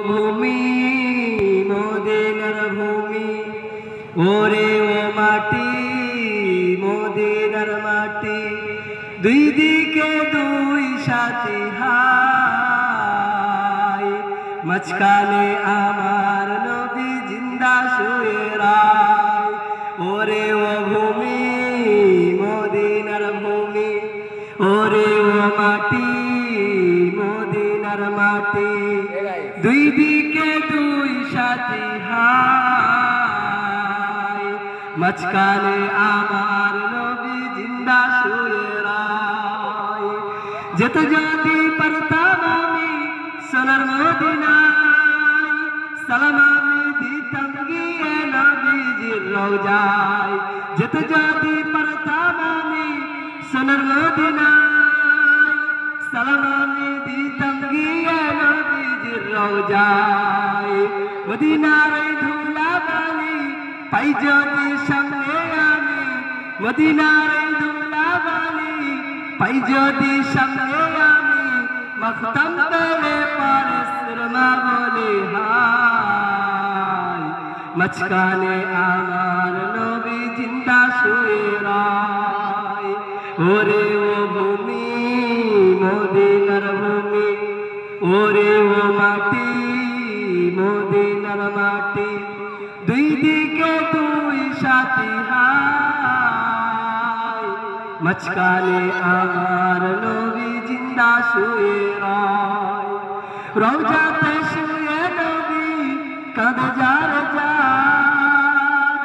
ভূমি মদিনার ভূমি ওরে ও মাটি মদিনার মাটি দুই দিকে দুই সাথী হাই মাঝখানে আমার নবী জিন্দা শুয়ে রায় ওরে ও ভূমি মদিনার ভূমি ওরে ও মাটি মদিনার মাটি দুই দিকে দুই সাথী হাই মাঝখানে আমার নবী জিন্দা শুয়ে রায় যেতে যদি পারতাম আমি সোনার মদিনায় সালাম আমি দিতাম গিয়ে নবীজির রওজায় যেতে যদি পারতাম আমি সোনার মদিনায় সালাম আমি দিতাম গিয়ে নবীজির রওজায় মদিনার ধুলা বালি পাই যদি সামনে আমি মদিনার ধুলা বালি পাই যদি সামনে আমি মখতম পেলে পারে সুরমা বলে হায় মাঝখানে আমার নবী জিন্দা শুয়ে রায় ওরে ও ভূমি মদিনার ভূমি ওরে ও মাটি মদিনার মাটি দুই দিকে দুই সাথী হাই মাঝখানে আমার নবী জিন্দা শুয়ে রায় রওজাতে শুয়ে নবী কাঁদে যার যার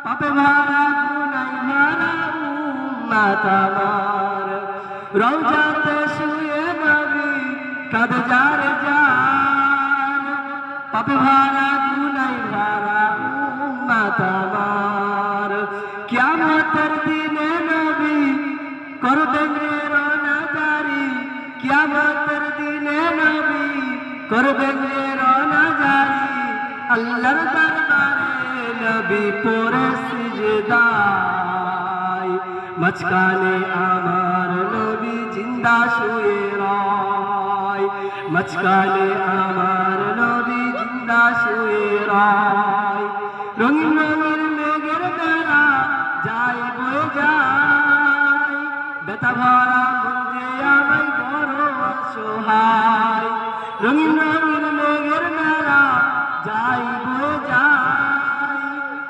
পাপে ভরা গুনাহ ভরা উম্মত আমার রওজাতে শুয়ে নবী কাঁদে যার যার পাপে ভরা গুনাহ ভরা উম্মত আমার কিয়ামতের দিনে নবী করবেন রওনা জারি কিয়ামতের দিনে নবী করবেন রওনা জারি আল্লাহর দরবারে নবী পড়ে সিজদায় মাঝখানে আমার নবী জিন্দা শুয়ে রায় মাঝখানে আমার নবী জিন্দা শুয়ে রায় রঙিন রঙিন মেঘের মেলা যায় বয়ে যায় বেতা ভরা মন যে আমায় বড় অসহায় রঙিন রঙিন মেঘের মেলা যায় বয়ে যায়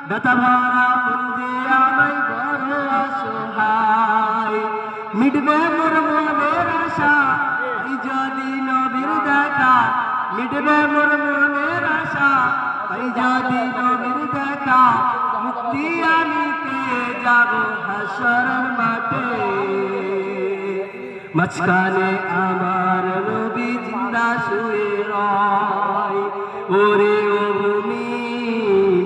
বেতা ভরা মন যে আমায় বড় অসহায় মিটবে মোর মনের আশা এই যদি নবীর দেখা মিটবে মোর মনের আশা এই যদি নবীর দেখা মুক্তি আনিতে যাব হাসরের মাঠে মাঝখানে আমার নবী জিন্দা শুয়ে রায় ওরে ও ভূমি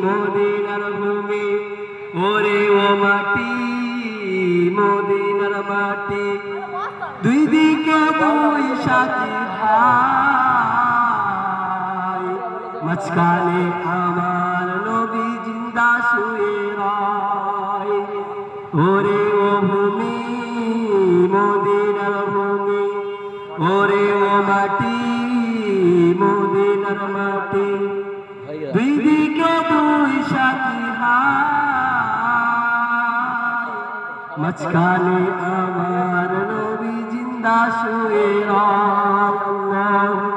মদিনার ভূমি ওরে ও মাটি মদিনার মাটি দুই দিকে দুই সাথী হাই মাঝখানে আমার নবী জিন্দা শুয়ে রায় ওরে ও ভূমি মদিনার ভূমি ওরে ও মাটি মদিনার মাটি দুই দিকে দুই সাথী হাই মাঝখানে আমার নবী জিন্দা শুয়ে রায়।